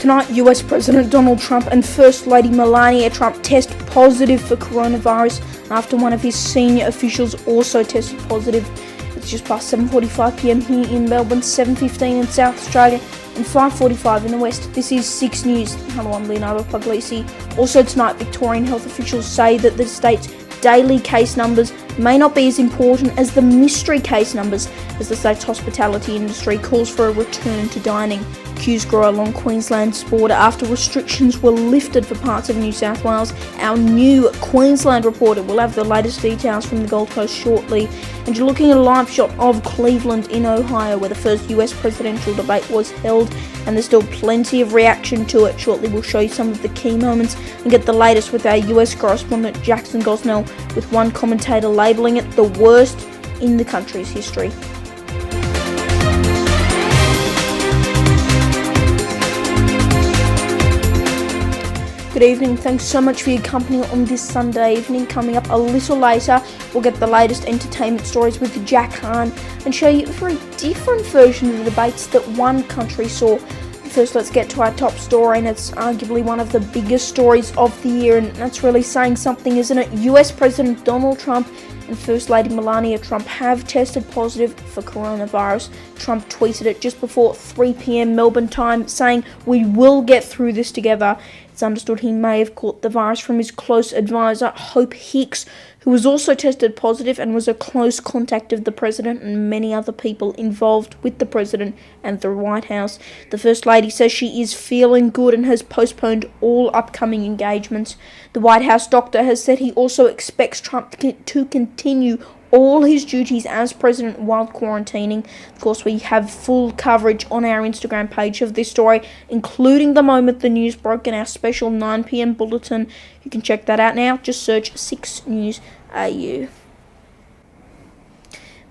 Tonight, US President Donald Trump and First Lady Melania Trump test positive for coronavirus after one of his senior officials also tested positive. It's just past 7:45pm here in Melbourne, 7:15 in South Australia and 5:45 in the West. This is 6 News. Hello, I'm Leonardo Puglisi. Also tonight, Victorian health officials say that the state's daily case numbers may not be as important as the mystery case numbers as the state's hospitality industry calls for a return to dining. Queues grow along Queensland's border after restrictions were lifted for parts of New South Wales. Our new Queensland reporter will have the latest details from the Gold Coast shortly. And you're looking at a live shot of Cleveland in Ohio, where the first US presidential debate was held, and there's still plenty of reaction to it. Shortly we'll show you some of the key moments and get the latest with our US correspondent Jackson Gosnell, with one commentator labelling it the worst in the country's history. Good evening, thanks so much for your company on this Sunday evening. Coming up a little later, we'll get the latest entertainment stories with Jack Hahn and show you a very different version of the debates that one country saw. First, let's get to our top story, and it's arguably one of the biggest stories of the year, and that's really saying something, isn't it? US President Donald Trump and First Lady Melania Trump have tested positive for coronavirus. Trump tweeted it just before 3pm Melbourne time, saying, "We will get through this together." It's understood he may have caught the virus from his close advisor, Hope Hicks, who was also tested positive and was a close contact of the president and many other people involved with the president and the White House. The First Lady says she is feeling good and has postponed all upcoming engagements. The White House doctor has said he also expects Trump to continue all his duties as president while quarantining. Of course, we have full coverage on our Instagram page of this story, including the moment the news broke in our special 9pm bulletin. You can check that out now. Just search 6 News AU.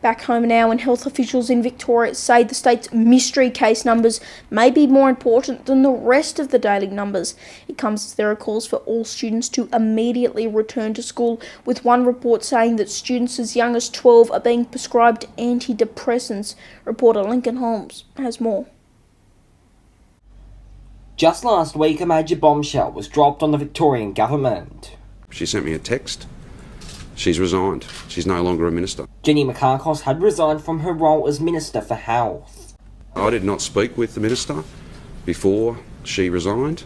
Back home now, and health officials in Victoria say the state's mystery case numbers may be more important than the rest of the daily numbers. It comes as there are calls for all students to immediately return to school, with one report saying that students as young as 12 are being prescribed antidepressants. Reporter Lincoln Holmes has more. Just last week, a major bombshell was dropped on the Victorian government. She sent me a text. She's resigned. She's no longer a minister. Jenny Mikakos had resigned from her role as Minister for Health. I did not speak with the minister before she resigned,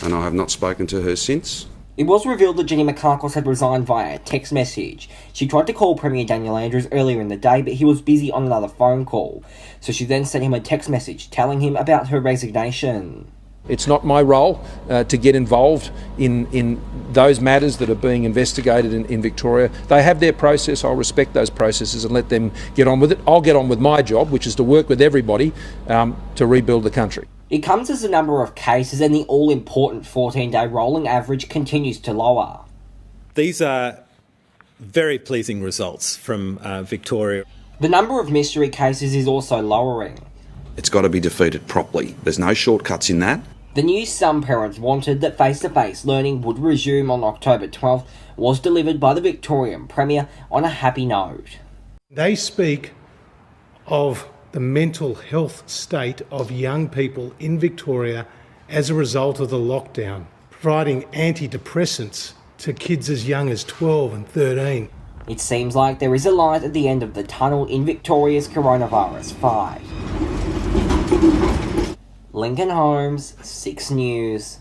and I have not spoken to her since. It was revealed that Jenny Mikakos had resigned via a text message. She tried to call Premier Daniel Andrews earlier in the day, but he was busy on another phone call. So she then sent him a text message telling him about her resignation. It's not my role to get involved in those matters that are being investigated in Victoria. They have their process. I'll respect those processes and let them get on with it. I'll get on with my job, which is to work with everybody to rebuild the country. It comes as the number of cases and the all-important 14-day rolling average continues to lower. These are very pleasing results from Victoria. The number of mystery cases is also lowering. It's got to be defeated properly. There's no shortcuts in that. The news some parents wanted, that face-to-face learning would resume on October 12th, was delivered by the Victorian Premier on a happy note. They speak of the mental health state of young people in Victoria as a result of the lockdown, providing antidepressants to kids as young as 12 and 13. It seems like there is a light at the end of the tunnel in Victoria's coronavirus fight. Lincoln Holmes, 6 News.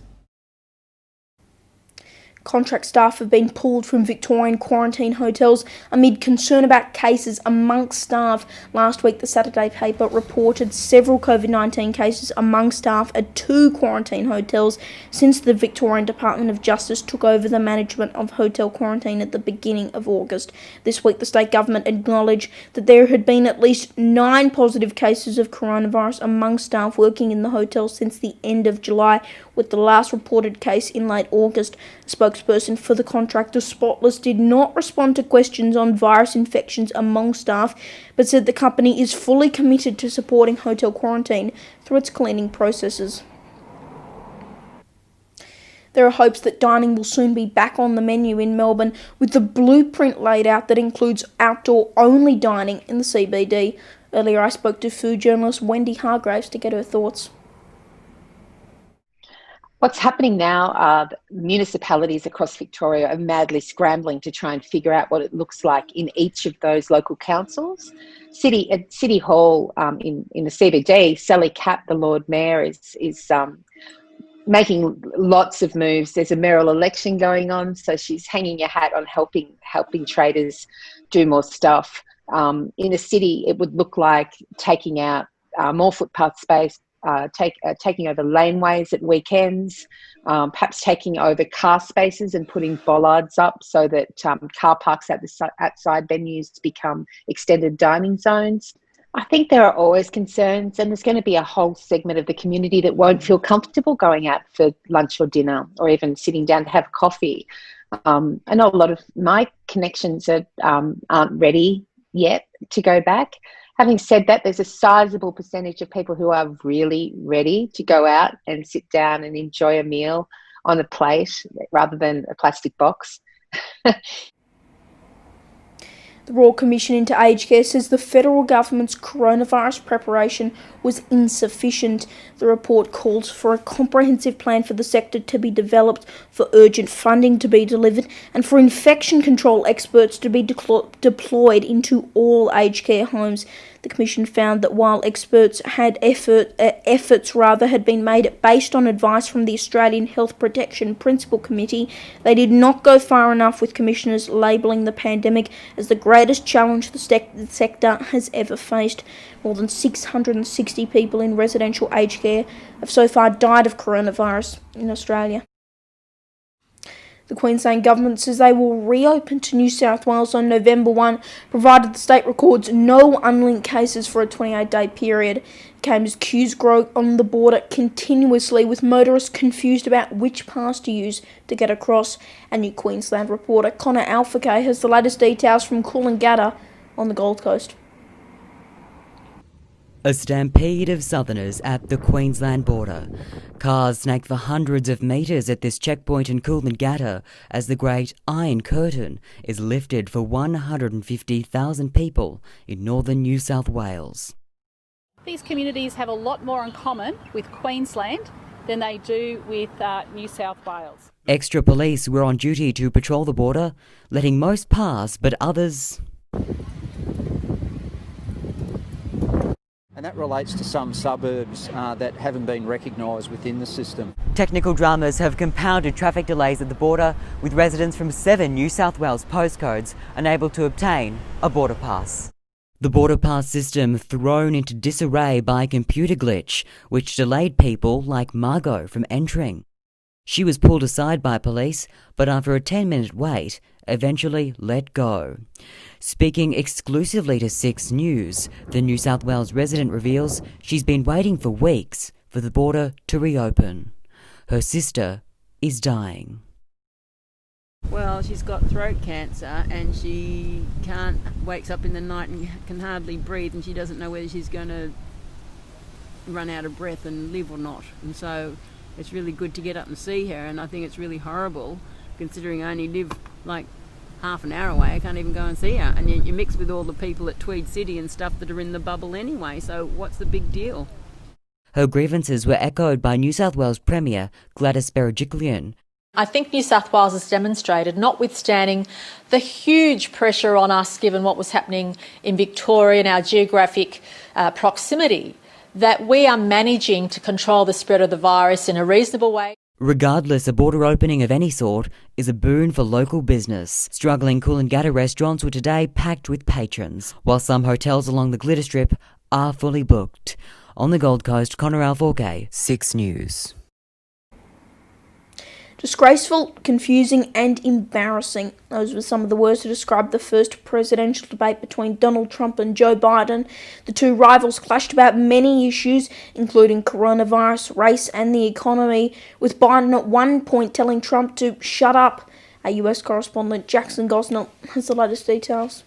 Contract staff have been pulled from Victorian quarantine hotels amid concern about cases amongst staff. Last week, the Saturday paper reported several COVID-19 cases among staff at 2 quarantine hotels since the Victorian Department of Justice took over the management of hotel quarantine at the beginning of August. This week, the state government acknowledged that there had been at least 9 positive cases of coronavirus among staff working in the hotel since the end of July, with the last reported case in late August. A spokesperson for the contractor, Spotless, did not respond to questions on virus infections among staff, but said the company is fully committed to supporting hotel quarantine through its cleaning processes. There are hopes that dining will soon be back on the menu in Melbourne, with the blueprint laid out that includes outdoor-only dining in the CBD. Earlier I spoke to food journalist Wendy Hargraves to get her thoughts. What's happening now are municipalities across Victoria are madly scrambling to try and figure out what it looks like in each of those local councils. At City Hall in the CBD, Sally Capp, the Lord Mayor, is making lots of moves. There's a mayoral election going on, so she's hanging her hat on helping traders do more stuff. In a city, it would look like taking out more footpath space, taking over laneways at weekends, perhaps taking over car spaces and putting bollards up so that car parks outside venues become extended dining zones. I think there are always concerns, and there's going to be a whole segment of the community that won't feel comfortable going out for lunch or dinner or even sitting down to have coffee. I know a lot of my connections aren't ready yet to go back. Having said that, there's a sizable percentage of people who are really ready to go out and sit down and enjoy a meal on a plate rather than a plastic box. The Royal Commission into Aged Care says the federal government's coronavirus preparation was insufficient. The report calls for a comprehensive plan for the sector to be developed, for urgent funding to be delivered, and for infection control experts to be deployed into all aged care homes. The Commission found that while experts had efforts had been made based on advice from the Australian Health Protection Principal Committee, they did not go far enough, with commissioners labelling the pandemic as the greatest challenge the sector has ever faced. More than 660 people in residential aged care have so far died of coronavirus in Australia. The Queensland Government says they will reopen to New South Wales on November 1, provided the state records no unlinked cases for a 28-day period. It came as queues grow on the border continuously, with motorists confused about which pass to use to get across. And New Queensland reporter Connor Alfake has the latest details from Coolangatta on the Gold Coast. A stampede of southerners at the Queensland border. Cars snake for hundreds of metres at this checkpoint in Coolangatta as the Great Iron Curtain is lifted for 150,000 people in northern New South Wales. These communities have a lot more in common with Queensland than they do with New South Wales. Extra police were on duty to patrol the border, letting most pass but others... And that relates to some suburbs that haven't been recognised within the system. Technical dramas have compounded traffic delays at the border, with residents from 7 New South Wales postcodes unable to obtain a border pass. The border pass system thrown into disarray by a computer glitch, which delayed people like Margot from entering. She was pulled aside by police, but after a 10-minute wait, eventually let go. Speaking exclusively to 6 News, the New South Wales resident reveals she's been waiting for weeks for the border to reopen. Her sister is dying. Well, she's got throat cancer and she wakes up in the night and can hardly breathe, and she doesn't know whether she's going to run out of breath and live or not. And so it's really good to get up and see her, and I think it's really horrible considering I only live like half an hour away. I can't even go and see her, and you mix with all the people at Tweed City and stuff that are in the bubble anyway, so what's the big deal? Her grievances were echoed by New South Wales Premier Gladys Berejiklian. I think New South Wales has demonstrated, notwithstanding the huge pressure on us given what was happening in Victoria and our geographic proximity, that we are managing to control the spread of the virus in a reasonable way. Regardless, a border opening of any sort is a boon for local business. Struggling Coolangatta restaurants were today packed with patrons, while some hotels along the Glitter Strip are fully booked. On the Gold Coast, Connor Alfake, 6 News. Disgraceful, confusing and embarrassing. Those were some of the words to describe the first presidential debate between Donald Trump and Joe Biden. The two rivals clashed about many issues, including coronavirus, race and the economy, with Biden at one point telling Trump to shut up. Our US correspondent Jackson Gosnell has the latest details.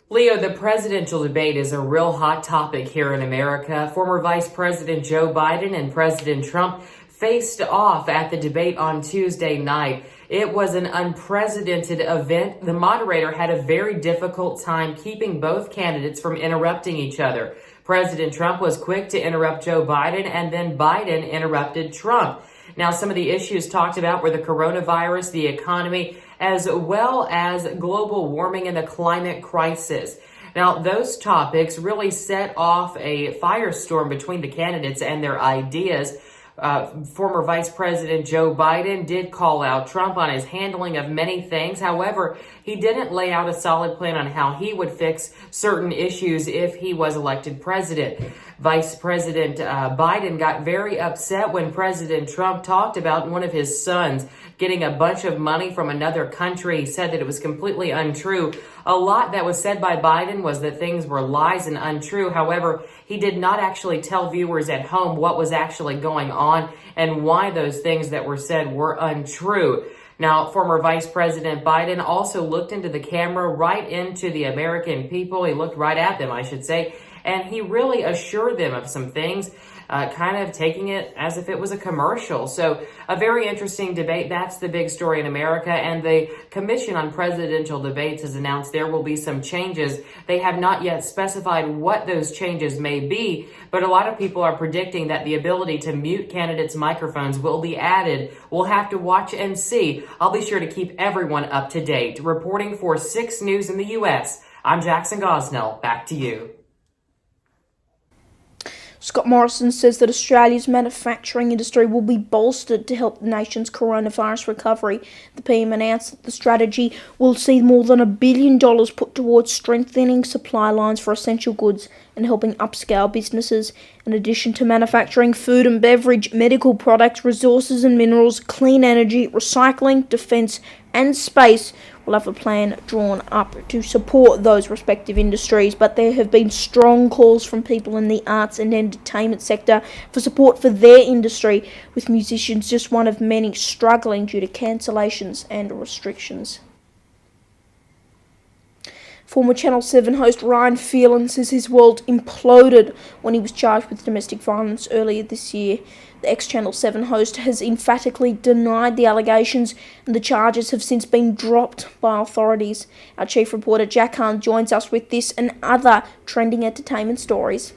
Leo, the presidential debate is a real hot topic here in America. Former Vice President Joe Biden and President Trump faced off at the debate on Tuesday night. It was an unprecedented event. The moderator had a very difficult time keeping both candidates from interrupting each other. President Trump was quick to interrupt Joe Biden, and then Biden interrupted Trump. Now, some of the issues talked about were the coronavirus, the economy, as well as global warming and the climate crisis. Now, those topics really set off a firestorm between the candidates and their ideas. Former Vice President Joe Biden did call out Trump on his handling of many things. However, he didn't lay out a solid plan on how he would fix certain issues if he was elected president. Vice President Biden got very upset when President Trump talked about one of his sons getting a bunch of money from another country. He said that it was completely untrue. A lot that was said by Biden was that things were lies and untrue. However, he did not actually tell viewers at home what was actually going on and why those things that were said were untrue. Now, former Vice President Biden also looked into the camera, right into the American people. He looked right at them, I should say, and he really assured them of some things, kind of taking it as if it was a commercial. So a very interesting debate. That's the big story in America. And the Commission on Presidential Debates has announced there will be some changes. They have not yet specified what those changes may be, but a lot of people are predicting that the ability to mute candidates' microphones will be added. We'll have to watch and see. I'll be sure to keep everyone up to date. Reporting for 6 News in the U.S., I'm Jackson Gosnell. Back to you. Scott Morrison says that Australia's manufacturing industry will be bolstered to help the nation's coronavirus recovery. The PM announced that the strategy will see more than $1 billion put towards strengthening supply lines for essential goods and helping upscale businesses. In addition to manufacturing food and beverage, medical products, resources and minerals, clean energy, recycling, defence and space will have a plan drawn up to support those respective industries, but there have been strong calls from people in the arts and entertainment sector for support for their industry, with musicians just one of many struggling due to cancellations and restrictions. Former Channel 7 host Ryan Phelan says his world imploded when he was charged with domestic violence earlier this year. The ex-Channel 7 host has emphatically denied the allegations, and the charges have since been dropped by authorities. Our chief reporter Jack Hahn joins us with this and other trending entertainment stories.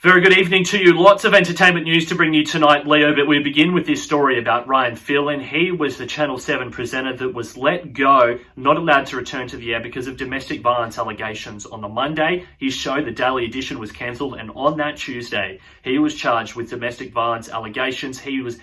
Very good evening to you. Lots of entertainment news to bring you tonight, Leo, but we begin with this story about Ryan Phelan. He was the Channel 7 presenter that was let go, not allowed to return to the air because of domestic violence allegations. On the Monday, his show, The Daily Edition, was cancelled, and on that Tuesday, he was charged with domestic violence allegations. He was,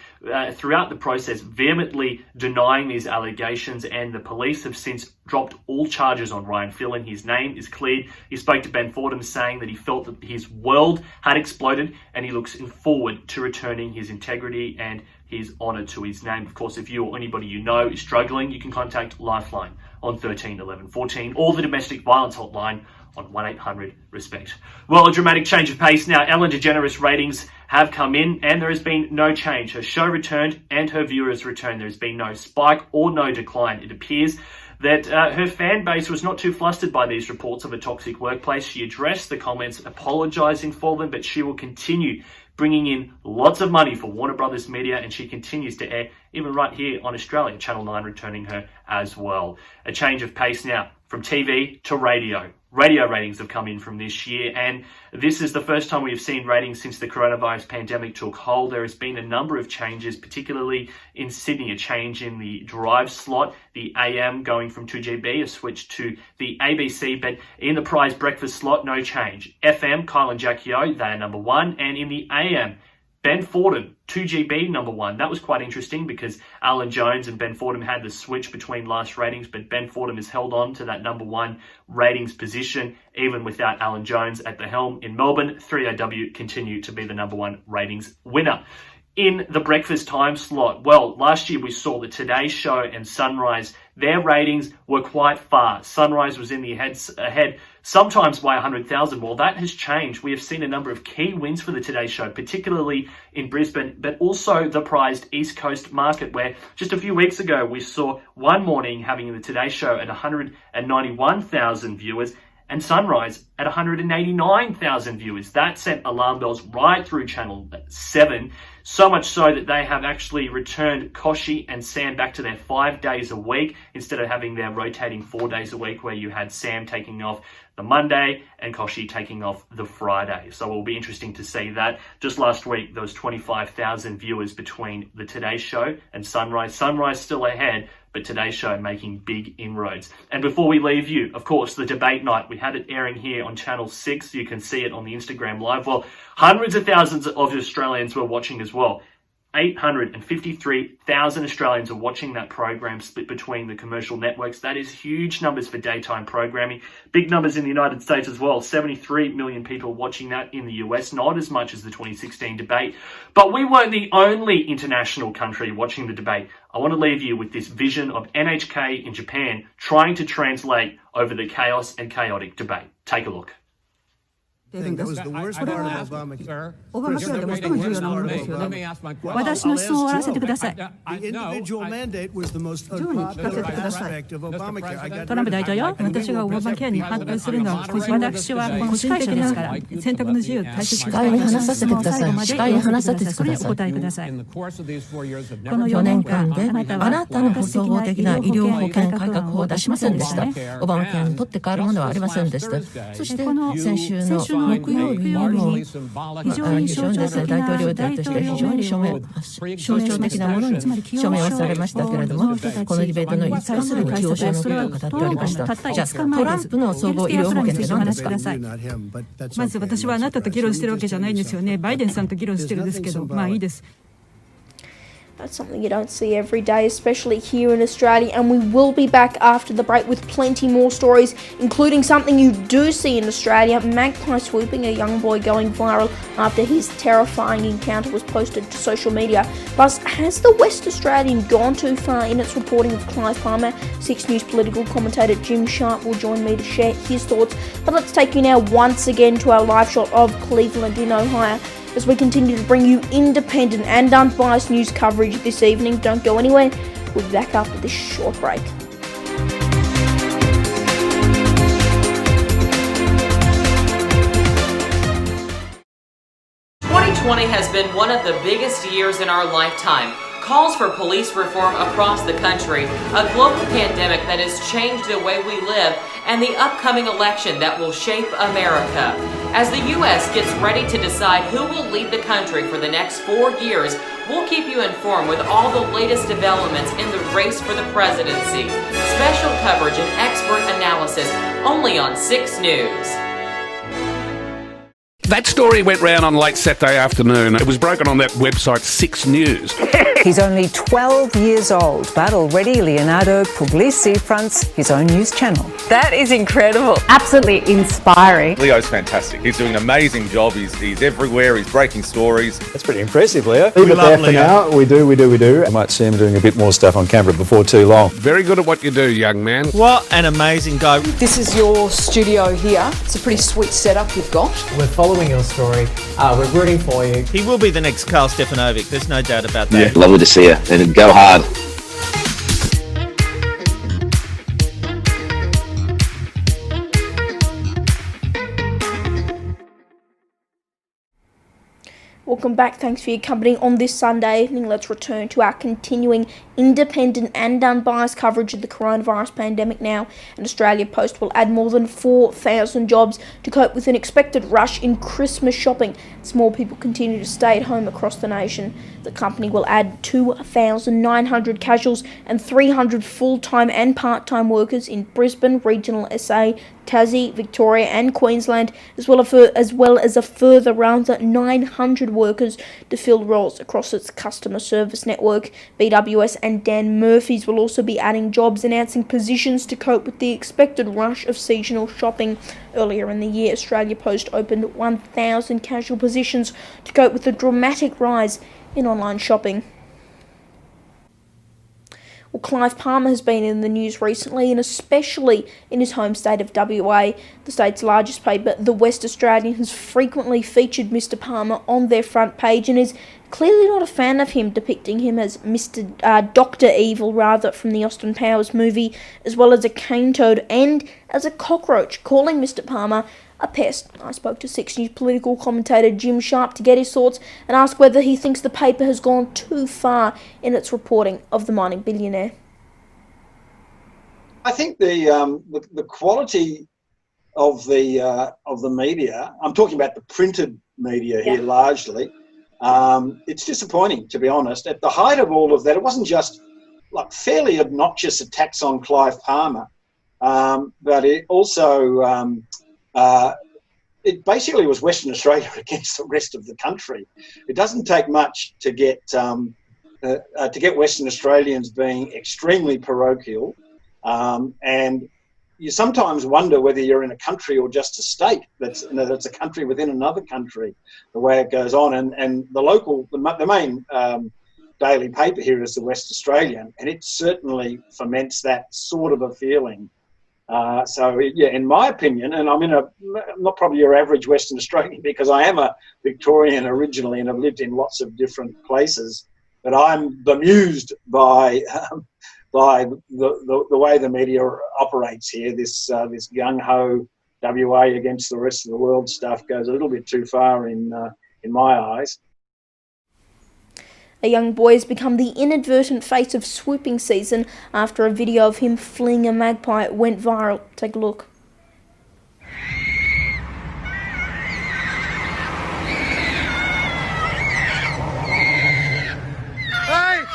throughout the process, vehemently denying these allegations, and the police have since dropped all charges on Ryan Phelan. His name is cleared. He spoke to Ben Fordham, saying that he felt that his world had exploded and he looks forward to returning his integrity and his honour to his name. Of course, if you or anybody you know is struggling, you can contact Lifeline on 13 11 14 or the domestic violence hotline on 1-800-RESPECT. Well, a dramatic change of pace now. Ellen DeGeneres ratings have come in and there has been no change. Her show returned and her viewers returned. There has been no spike or no decline. It appears that her fan base was not too flustered by these reports of a toxic workplace. She addressed the comments, apologising for them, but she will continue bringing in lots of money for Warner Brothers Media, and she continues to air even right here on Australia, Channel 9 returning her as well. A change of pace now from TV to radio. Radio ratings have come in from this year, and this is the first time we have seen ratings since the coronavirus pandemic took hold. There has been a number of changes, particularly in Sydney, a change in the drive slot, the AM going from 2GB, a switch to the ABC, but in the prize breakfast slot, no change. FM, Kyle and Jackie O, they are number 1, and in the AM, Ben Fordham, 2GB, number 1. That was quite interesting because Alan Jones and Ben Fordham had the switch between last ratings, but Ben Fordham has held on to that number 1 ratings position, even without Alan Jones at the helm in Melbourne. 3AW continue to be the number 1 ratings winner. In the breakfast time slot, well, last year we saw the Today Show and Sunrise, their ratings were quite far. Sunrise was in the ahead sometimes by 100,000. Well, that has changed. We have seen a number of key wins for the Today Show, particularly in Brisbane, but also the prized East Coast market, where just a few weeks ago we saw One Morning having the Today Show at 191,000 viewers and Sunrise at 189,000 viewers. That sent alarm bells right through Channel 7. So much so that they have actually returned Koshi and Sam back to their 5 days a week instead of having their rotating 4 days a week where you had Sam taking off the Monday and Koshi taking off the Friday. So it'll be interesting to see that. Just last week, there was 25,000 viewers between the Today Show and Sunrise. Sunrise still ahead, but Today's Show making big inroads. And before we leave you, of course, the debate night, we had it airing here on Channel 6. You can see it on the Instagram Live. Well, hundreds of thousands of Australians were watching as well. 853,000 Australians are watching that program split between the commercial networks. That is huge numbers for daytime programming. Big numbers in the United States as well. 73 million people watching that in the US, not as much as the 2016 debate. But we weren't the only international country watching the debate. I want to leave you with this vision of NHK in Japan trying to translate over the chaos and chaotic debate. Take a look. That was the worst part of Obamacare. The individual mandate was the most unpopular aspect of Obamacare. I got トランプ大統領、私がオバマケアに反対するのは、私は個人的ですから、選択の自由を大切にしたい。最後までそれにお答えください。この4年間で、あなたの総合的な医療保険改革を出しませんでした。オバマケアにとって変わるものはありませんでした。そして先週の木曜日に非常に象徴的な大統領でとして非常に象徴的なものに署名をされましたけれども、このディベートの5日するに起用書のことを語っておりました。じゃあトランプの総合医療保険って何ですか？まず私はあなたと議論してるわけじゃないんですよね。バイデンさんと議論してるんですけど、まあいいです。That's something you don't see every day, especially here in Australia, and we will be back after the break with plenty more stories, including something you do see in Australia, MAGPIE swooping, a young boy going viral after his terrifying encounter was posted to social media. Plus, has the West Australian gone too far in its reporting of Clive Palmer? 6 News political commentator Jim Sharp will join me to share his thoughts, but let's take you now once again to our live shot of Cleveland in Ohio, as we continue to bring you independent and unbiased news coverage this evening. Don't go anywhere. We'll be back after this short break. 2020 has been one of the biggest years in our lifetime. Calls for police reform across the country, a global pandemic that has changed the way we live, and the upcoming election that will shape America. As the U.S. gets ready to decide who will lead the country for the next 4 years, we'll keep you informed with all the latest developments in the race for the presidency. Special coverage and expert analysis only on 6 News. That story went round on late Saturday afternoon. It was broken on that website 6 News. He's only 12 years old, but already Leonardo Puglisi fronts his own news channel. That is incredible. Absolutely inspiring. Leo's fantastic. He's doing an amazing job. He's everywhere. He's breaking stories. That's pretty impressive, Leo. Leave it there for now. We do. I might see him doing a bit more stuff on camera before too long. Very good at what you do, young man. What an amazing guy. This is your studio here. It's a pretty sweet setup you've got. We're following your story. We're rooting for you. He will be the next Karl Stefanovic. There's no doubt about that. Yeah, lovely to see you. And go hard. Welcome back. Thanks for your company on this Sunday evening. Let's return to our continuing independent and unbiased coverage of the coronavirus pandemic now. And Australia Post will add more than 4,000 jobs to cope with an expected rush in Christmas shopping as more people continue to stay at home across the nation. The company will add 2,900 casuals and 300 full-time and part-time workers in Brisbane, regional SA, Tassie, Victoria and Queensland, as well as a further around 900 workers to fill roles across its customer service network. BWS and Dan Murphy's will also be adding jobs, announcing positions to cope with the expected rush of seasonal shopping. Earlier in the year, Australia Post opened 1,000 casual positions to cope with the dramatic rise in online shopping. Well, Clive Palmer has been in the news recently, and especially in his home state of WA. The state's largest paper, The West Australian, has frequently featured Mr. Palmer on their front page and is clearly not a fan of him, depicting him as Dr. Evil, rather, from the Austin Powers movie, as well as a cane toad and as a cockroach, calling Mr. Palmer a pest. I spoke to 6 News political commentator Jim Sharp to get his thoughts and ask whether he thinks the paper has gone too far in its reporting of the mining billionaire. I think the quality of the media, I'm talking about the printed media here largely, it's disappointing, to be honest. At the height of all of that, it wasn't just like fairly obnoxious attacks on Clive Palmer, but it also it basically was Western Australia against the rest of the country. It doesn't take much to get Western Australians being extremely parochial, and you sometimes wonder whether you're in a country or just a state that's a country within another country, the way it goes on. And the main daily paper here is the West Australian, and it certainly foments that sort of a feeling. In my opinion, and I'm not probably your average Western Australian because I am a Victorian originally and have lived in lots of different places, but I'm bemused by the way the media operates here. This gung-ho WA against the rest of the world stuff goes a little bit too far in my eyes. A young boy has become the inadvertent face of swooping season after a video of him fleeing a magpie went viral. Take a look. Hey!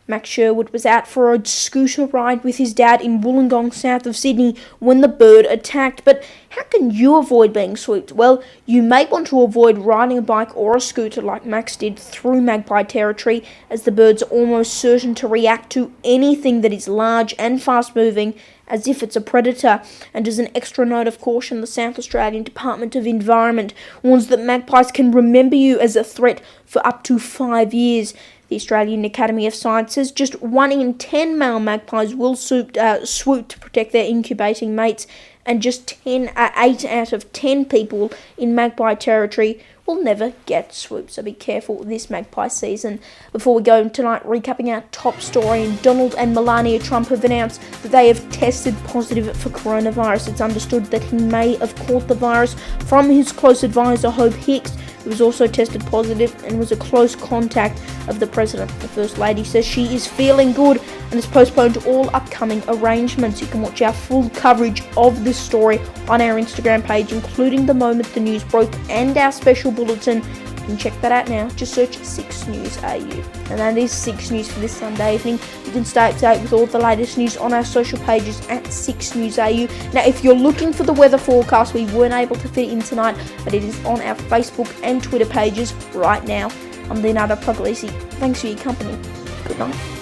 Max Sherwood was out for a scooter ride with his dad in Wollongong, south of Sydney, when the bird attacked. But how can you avoid being swooped? Well, you may want to avoid riding a bike or a scooter like Max did through magpie territory, as the birds are almost certain to react to anything that is large and fast-moving, as if it's a predator. And as an extra note of caution, the South Australian Department of Environment warns that magpies can remember you as a threat for up to 5 years. The Australian Academy of Science says just 1 in 10 male magpies will swoop to protect their incubating mates, and just 8 out of 10 people in magpie territory will never get swooped. So be careful this magpie season. Before we go tonight, recapping our top story, and Donald and Melania Trump have announced that they have tested positive for coronavirus. It's understood that he may have caught the virus from his close advisor, Hope Hicks, who was also tested positive and was a close contact of the President. The First Lady says she is feeling good and has postponed all upcoming arrangements. You can watch our full coverage of this story on our Instagram page, including the moment the news broke and our special bulletin. You can check that out now. Just search 6 News AU. And that is 6 News for this Sunday evening. You can stay up to date with all the latest news on our social pages at 6 News AU. Now, if you're looking for the weather forecast, we weren't able to fit it in tonight, but it is on our Facebook and Twitter pages right now. I'm Leonardo Puglisi. Thanks for your company. Good night.